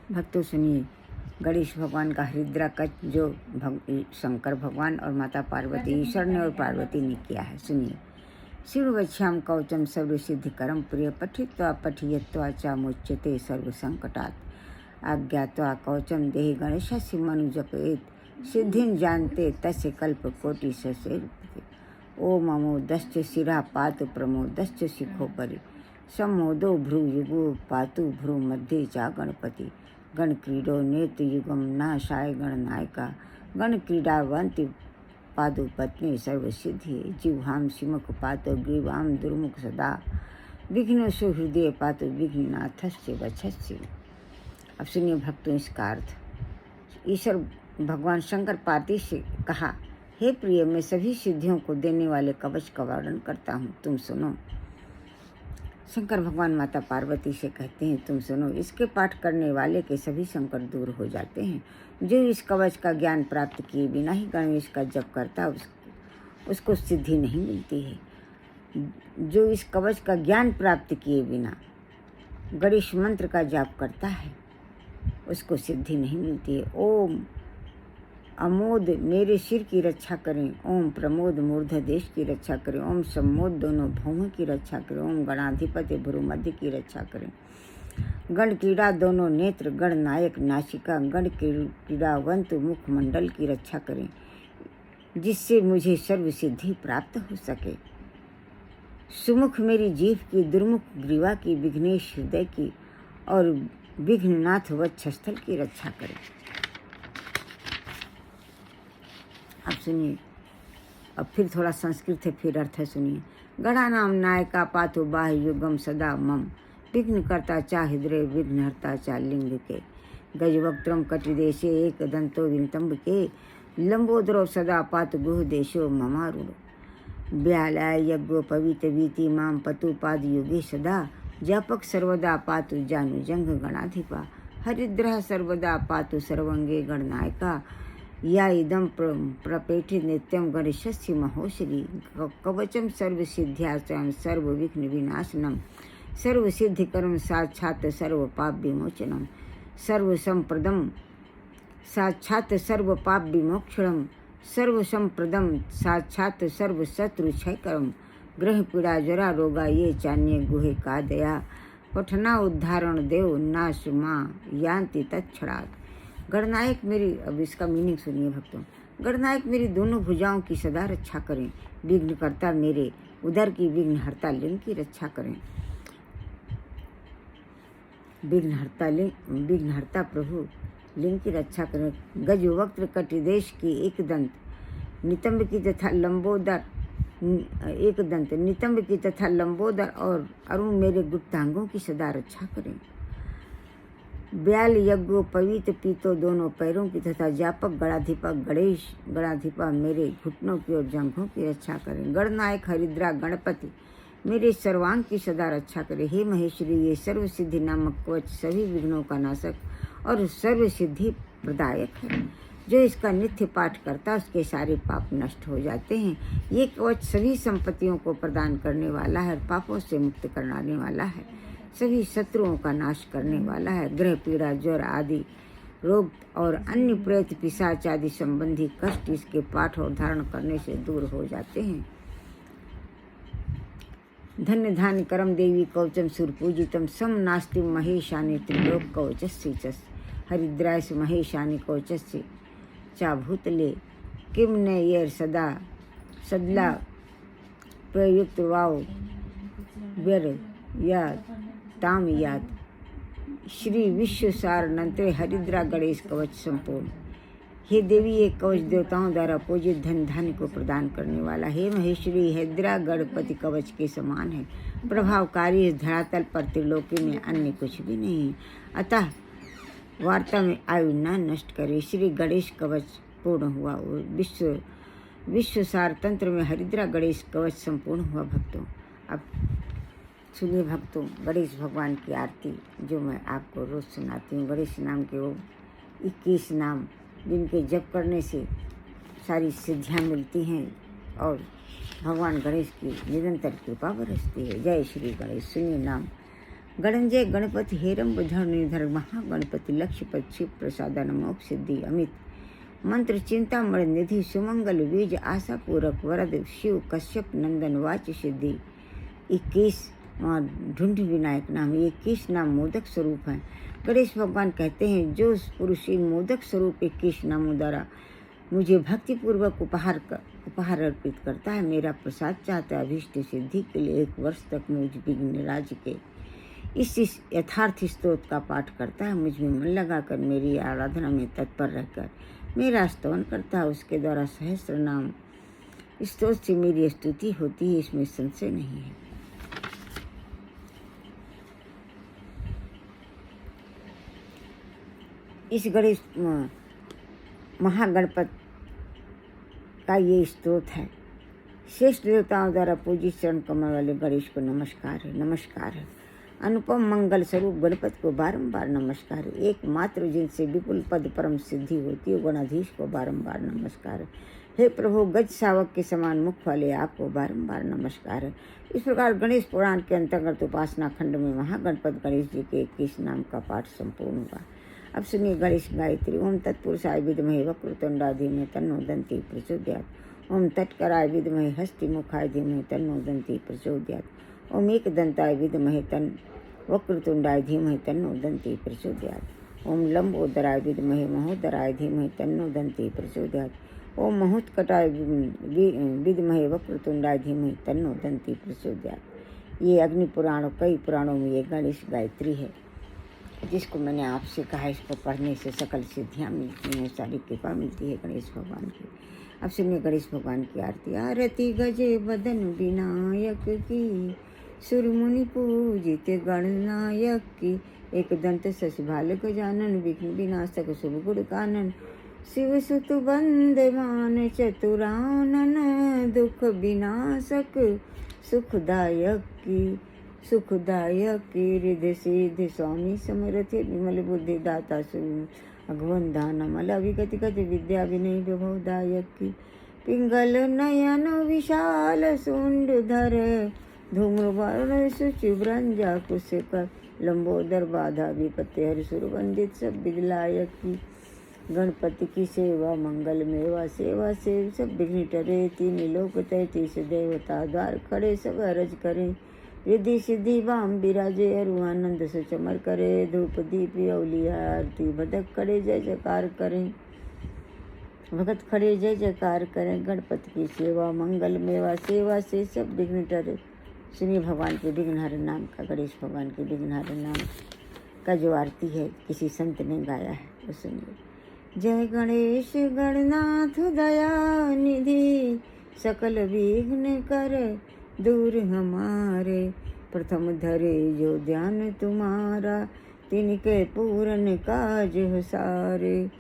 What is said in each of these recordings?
भक्तों सुनिए, गणेश भगवान का हरिद्रा कवच जो शंकर भगवान और माता पार्वती ईश्वर ने और पार्वती ने किया है। सुनिए। शिववक्ष्याम कवचम सर्वसिद्धिकरम प्रिय पठित्वा पठियत्वा च मुच्यते सर्वसंकटात् आज्ञात्वा कवचम देहि गणेशस्य मनुजपेत सिद्धिं जानते तस्य कल्पकोटि ससेविते। ओम अमोदश्च शिरा पातु प्रमोदश्च शिखोपरि सम्मोदो भ्रुयुगो पातु भ्रू मध्ये च गणपति गणक्रीडो नेत्रयुगम नाशाय गणनायका गणक्रीडावन्ति पादुपत्नी सर्वसिद्धि जिह्वां सिमुख पातो ग्रीवां दुर्मुख सदा विघ्नोषु हृदय पातो विघ्ननाथस्य वक्षस्य। अब सुनिए भक्तों इसका अर्थ। ईश्वर भगवान शंकर पार्वती से कहा, हे प्रिय, मैं सभी सिद्धियों को देने वाले कवच का वर्णन करता हूँ, तुम सुनो। शंकर भगवान माता पार्वती से कहते हैं, तुम सुनो, इसके पाठ करने वाले के सभी संकट दूर हो जाते हैं। जो इस कवच का ज्ञान प्राप्त किए बिना ही गणेश का जप करता उसको सिद्धि नहीं मिलती है। जो इस कवच का ज्ञान प्राप्त किए बिना गणेश मंत्र का जाप करता है उसको सिद्धि नहीं मिलती है। ओम अमोद मेरे सिर की रक्षा करें, ओम प्रमोद मूर्ध देश की रक्षा करें, ओम सम्मोद दोनों भौहों की रक्षा करें, ओम गणाधिपति भ्रूमध्य की रक्षा करें, गण क्रीड़ा दोनों नेत्र गणनायक नासिका गण क्रीड़ावंत मुखमंडल की रक्षा करें, जिससे मुझे सर्व सिद्धि प्राप्त हो सके। सुमुख मेरी जीभ की, दुर्मुख ग्रीवा की, विघ्नेश हृदय की और विघ्ननाथ वक्षस्थल की रक्षा करें। अब सुनिए, अब फिर थोड़ा संस्कृत है, फिर अर्थ है, सुनिए। गणानाम नायका पातु बाह्य युगम सदा मम विघ्नकर्ता चा हृदय विघ्नहर्ता चा लिंग के गजवक्त्रम कटिदेशे एक दंतो विंतम्ब के लंबोदरो सदा पातु गुह देशो ममारुणो ब्यालाय यज्ञो पवित वीति माम पतु पाद युगे सदा जापक सर्वदा पातु जानु जंग गणाधिपा हरिद्रः सर्वदा पातु सर्वंगे गणनायका या इदम प्रपेठि नित्यम गणेशस्य महोश्री कवचम सर्वसिद्ध्याचम सर्वविघ्न विनाशनम सर्वसिद्धिकरम साक्षात् सर्वपाप विमोचनम सर्वसंप्रदम साक्षात् सर्वपाप विमोक्षणम सर्वसंप्रदम साक्षात् सर्वशत्रुक्षयकरम ग्रह पीड़ा जरा रोगा ये चान्य गुहे का दया पठना उद्धारण देव नाश माँ यान्ति तत्क्षणात्। गणनायक मेरी, अब इसका मीनिंग सुनिए भक्तों। गणनायक मेरी दोनों भुजाओं की सदा रक्षा करें, विघ्नकर्ता मेरे उदर की, विघ्नहर्ता लिंग की रक्षा करें। विघ्नहर्ता प्रभु लिंग की रक्षा करें। गजवक्त्र कटिदेश की एक दंत नितंब की तथा लंबोदर एक दंत नितंब की तथा लंबोदर और अरुण मेरे गुप्तांगों की सदा रक्षा करें। ब्याल यज्ञो पवित पीतो दोनों पैरों की तथा जापक गणाधिपा गणेश गणाधिपा मेरे घुटनों की और जंघों की रक्षा करें। गणनायक हरिद्रा गणपति मेरे सर्वांग की सदा रक्षा करें। हे महेश्वरी, ये सर्व सिद्धि नामक कवच सभी विघ्नों का नाशक और सर्व सिद्धि प्रदायक है। जो इसका नित्य पाठ करता उसके सारे पाप नष्ट हो जाते हैं। ये कवच सभी संपत्तियों को प्रदान करने वाला है, पापों से मुक्त कराने वाला है, सभी शत्रुओं का नाश करने वाला है। ग्रह पीड़ा ज्वर आदि रोग और अन्य प्रेत पिशाच आदि संबंधी कष्ट इसके पाठ और धारण करने से दूर हो जाते हैं। धन्य धान्य करम देवी कवचम सुरपूजितम सम नास्ति महेशानि त्रिलोक कवचस्य हरिद्राय महेशानि कवचस्य चा भूतले किम ने येर सदा सदला प्रयुक्त वाव व्यर या ताम याद श्री विश्वसार नंत्रे हरिद्रा गणेश कवच संपूर्ण। हे देवी, ये कवच देवताओं द्वारा पूजित धन धान्य को प्रदान करने वाला। हे महेश्वरी, हरिद्रा गणपति कवच के समान है, प्रभावकारी। इस धरातल पर त्रिलोकी में अन्य कुछ भी नहीं है, अतः वार्ता में आयु न नष्ट करे। श्री गणेश कवच पूर्ण हुआ। विश्वसार तंत्र में हरिद्रा गणेश कवच संपूर्ण हुआ। भक्तों, अब सुनिए भक्तों, गणेश भगवान की आरती जो मैं आपको रोज़ सुनाती हूँ। गणेश नाम के वो 21 नाम जिनके जप करने से सारी सिद्धियाँ मिलती हैं और भगवान गणेश की निरंतर कृपा बरसती है। जय श्री गणेश। सुनिए नाम। गणंजय गणपति हेरंब धरणीधर महागणपति लक्ष्यपति शिव प्रसादन मोक्ष सिद्धि अमित मंत्र चिंतामण निधि सुमंगल बीज आशा पूरक वरद शिव कश्यप नंदन वाच सिद्धि 21 ढूंढ विनायक नाम 21 नाम मोदक स्वरूप हैं। गणेश भगवान कहते हैं जो पुरुष इन मोदक स्वरूप 21 नामों द्वारा मुझे भक्तिपूर्वक उपहार अर्पित करता है, मेरा प्रसाद चाहता है, अभीष्ट सिद्धि के लिए 1 वर्ष तक मुझ विघ्नराज के इस यथार्थ स्तोत्र का पाठ करता है, मुझ में मन लगाकर मेरी आराधना में तत्पर रहकर मेरा स्तवन करता है, उसके द्वारा सहस्त्र नाम स्तोत्र से मेरी स्तुति होती है, इसमें संशय नहीं है। इस गणेश महागणपत का ये स्तोत्र है। श्रेष्ठ देवताओं द्वारा पूजित चरण कमल वाले गणेश को नमस्कार है, नमस्कार है। अनुपम मंगल स्वरूप गणपति को बारंबार नमस्कार है। एकमात्र जिनसे विपुल पद परम सिद्धि होती है गणाधीश को बारंबार नमस्कार है। हे प्रभु गज शावक के समान मुख वाले आपको बारंबार नमस्कार है। इस प्रकार गणेश पुराण के अंतर्गत उपासना खंड में महागणपति गणेश जी के 21 नाम का पाठ संपूर्ण हुआ। अब सुनिए गणेश गायत्री। ओम तत्पुरुषाय विद्महे वक्रतुंडाय धीमहि तन्नो दन्ति प्रचोदयात्। ओम तत्कराय विद्महे हस्तिमुखाय धीमहि तन्नो दन्ति प्रचोदयात्। ओम एकदन्ताय विद्महे वक्रतुंडाय धीमहि तन्नो दन्ति प्रचोदयात्। ओम लंबोदराय विद्महे महोदराय धीमहि तन्नो दन्ति प्रचोदयात्। ओम महोत्कटाय विद्महे वक्रतुंडाय धीमहि तन्नो दन्ति प्रचोदयात्। ये अग्नि पुराण कई पुराणों में ये गणेश गायत्री है, जिसको मैंने आपसे कहा इसको पढ़ने से सकल सिद्धियाँ मिलती हैं, सारी कृपा मिलती है गणेश भगवान की। अब सुनिए गणेश भगवान की आरती। आरती गजे बदन विनायक की, सुरमुनि पूजित गणनायक की। एक दंत शशिभाल गजानन विघ्न विनाशक शुभ गुण कानन। शिव सुत वंदमान चतुरानन, दुख विनाशक सुखदायक की। सुखदायक की रिद्धि सिद्धि स्वामी समर्थ, विमल बुद्धि दाता अगवन दानमल विगति गति विद्या विनय विभवदायक की। पिंगल नयन विशाल सुंड धर, धूम्रवर्ण शुचिव्रंजा कुश कर। लंबोदर बाधा विपत्ति हर सुर वंदित सब विद्यायक की। गणपति की सेवा मंगल मेवा, सेवा से सब विघ्न टरे। 3 लोक 33 देवता द्वार खड़े, सब अरज करें। रिद्धि सिद्धि वाम विराजे, अरु आनंद से चमर करे। धूप दीप अवलिया आरती भदक खड़े जय जयकार करें। भगत खड़े जय जयकार करें। गणपति की सेवा मंगल मेवा, सेवा से सब विघ्न टरे। सुनिए भगवान के विघ्नहर नाम का, गणेश भगवान के विघ्नहर नाम का जो आरती है किसी संत ने गाया है, वो सुनिए। जय गणेश गणनाथ दया निधि, सकल विघ्न कर दूर हमारे। प्रथम धरे जो ध्यान तुम्हारा, तिनके पूरन काज हो सारे।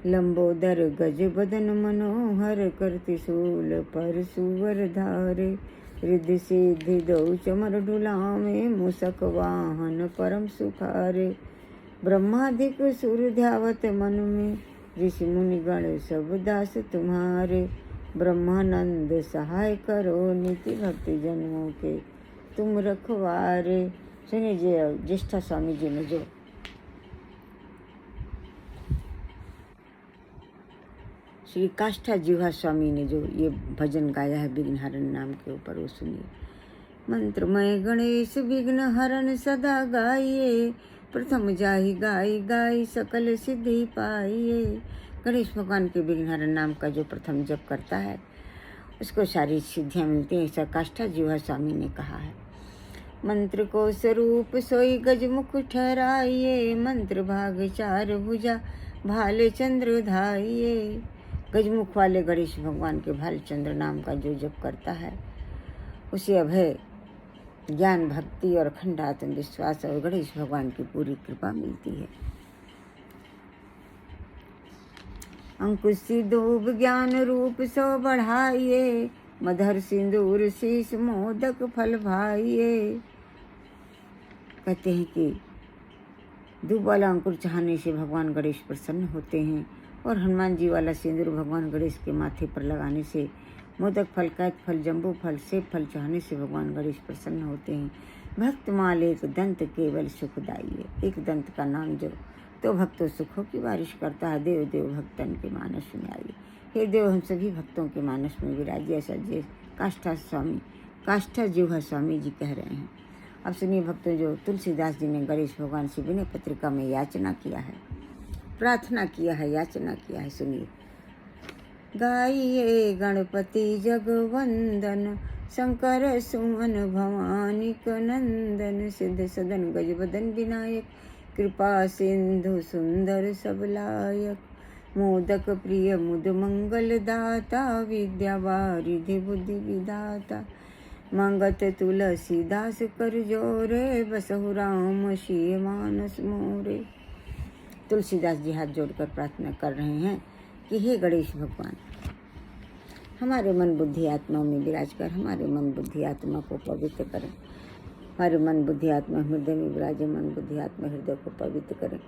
लंबोदर गज बदन मनोहर, करति शूल पर सुवर धारे। रिद्धि सिद्धि दो चमर ढुलावे, मूषक वाहन परम सुखारे। ब्रह्मादिक सुर ध्यावत मन में, ऋषि मुनि गण सब दास तुम्हारे। ब्रह्मानंद सहाय करो, नीति भक्ति जन्मों के तुम रखवारे। सुनिए ज्येष्ठा स्वामी जी ने जो श्री काष्ठा जीवा स्वामी ने जो ये भजन गाया है विघ्नहरण नाम के ऊपर, वो सुनिए। मंत्रमय गणेश विघ्नहरण सदा गाइए, प्रथम जाहि गाई गाई सकल सिद्धि पाइए। गणेश भगवान के विघ्नहरण नाम का जो प्रथम जप करता है उसको सारी सिद्धियाँ मिलती हैं, ऐसा काष्ठा जीवा स्वामी ने कहा है। मंत्र को स्वरूप सोई गजमुख ठहराइए, मंत्र भाग 4 भुजा भाले चंद्र धाइए। गजमुख वाले गणेश भगवान के भालचंद्र नाम का जो जप करता है उसे अभय ज्ञान भक्ति और अखंड आत्मविश्वास और गणेश भगवान की पूरी कृपा मिलती है। अंकुश सिंदूर ज्ञान रूप सो बढ़ाइए, मधुर सिंदूर शीश मोदक फल भाइए। कहते हैं कि दूब वाला अंकुर चढ़ाने से भगवान गणेश प्रसन्न होते हैं, और हनुमान जी वाला सिंदूर भगवान गणेश के माथे पर लगाने से, मोदक फल कैत फल जम्बू फल सेब फल चढ़ाने से भगवान गणेश प्रसन्न होते हैं। भक्त माल एक दंत केवल सुखदाई है। एक दंत का नाम जो तो भक्तों सुखों की बारिश करता है। देव देव भक्तन के मानस में आइए। हे देव, हम सभी भक्तों के मानस में विराजिए। ऐसा जे काष्ठा जीवा स्वामी जी कह रहे हैं। अब सुनिए भक्तों, जो तुलसीदास जी ने गणेश भगवान से विनय पत्रिका में याचना किया है, प्रार्थना किया है, याचना किया है, सुनिए। गाइए गणपति जगवंदन, शंकर सुमन भवानी नंदन, सिद्ध सदन गजबदन विनायक, कृपा सिंधु सुंदर सबलायक, मोदक प्रिय मुद मंगल दाता, विद्या वारिधि बुद्धि विधाता, मंगत तुलसीदास कर जोरे, बसहु राम सिय मानस मोरे। तुलसीदास जी हाथ जोड़कर प्रार्थना कर रहे हैं कि हे गणेश भगवान, हमारे मन बुद्धि आत्मा में विराज कर हमारे मन बुद्धि आत्मा को पवित्र करें। हमारे मन बुद्धि आत्मा हृदय में विराजे, मन बुद्धि आत्मा हृदय को पवित्र करें,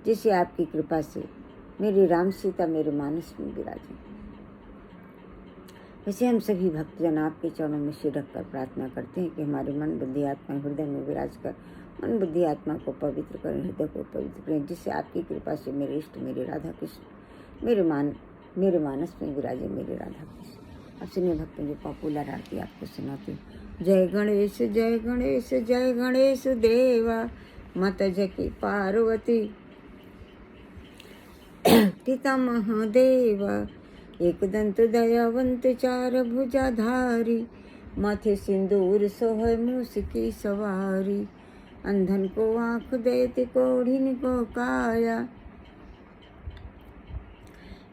जिससे आपकी कृपा से मेरी राम सीता मेरे मानस में विराजे। वैसे हम सभी भक्तजन आपके चरणों में सिर रखकर प्रार्थना करते हैं कि हमारे मन बुद्धि आत्मा हृदय में विराज कर मन बुद्धि आत्मा को पवित्र करें, हृदय को पवित्र करें, जिससे आपकी कृपा से मेरे इष्ट मेरे राधा कृष्ण मेरे मानस में विराजे, मेरे राधा कृष्ण। अब सुनिए भक्तों, जो पॉपुलर आरती आपको सुनाती हूँ। जय गणेश जय गणेश जय गणेश देवा, माता जकी पार्वती पिता महादेवा, एक दंत दयावंत चार भुजाधारी, माथे सिंदूर सोहै मूस की सवारी, अंधन को आँख देते कोढ़िन को काया,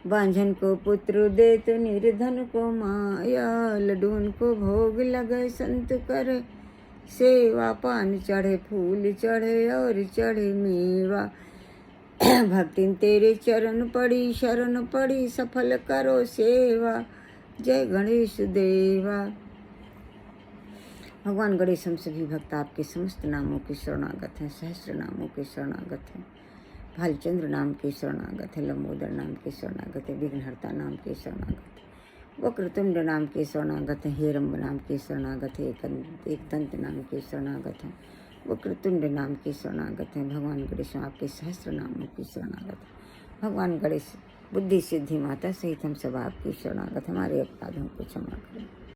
बांझन को पुत्र देत निर्धन को माया, लडून को भोग लगे संत करे सेवा, पान चढ़े फूल चढ़े और चढ़े मेवा, भक्तिन तेरे चरण पड़ी शरण पड़ी, सफल करो सेवा, जय गणेश देवा। भगवान गणेश हम सभी भक्त आपके समस्त नामों के शरणागत हैं, सहस्त्र नामों के शरणागत हैं, भालचंद्र नाम के शरणागत है, लंबोदर नाम के शरणागत है, विघ्नहर्ता नाम के शरणागत है, वक्रतुंड नाम के शरणागत है, हेरम्ब नाम के शरणागत है, एक दंत नाम के शरणागत है, वक्रतुंड नाम के शरणागत हैं। भगवान गणेश आपके सहस्त्र नामों की शरणागत है। भगवान गणेश बुद्धि सिद्धि माता सहित हम सब आपकी शरणागत, हमारे अपराधों को क्षमा करें।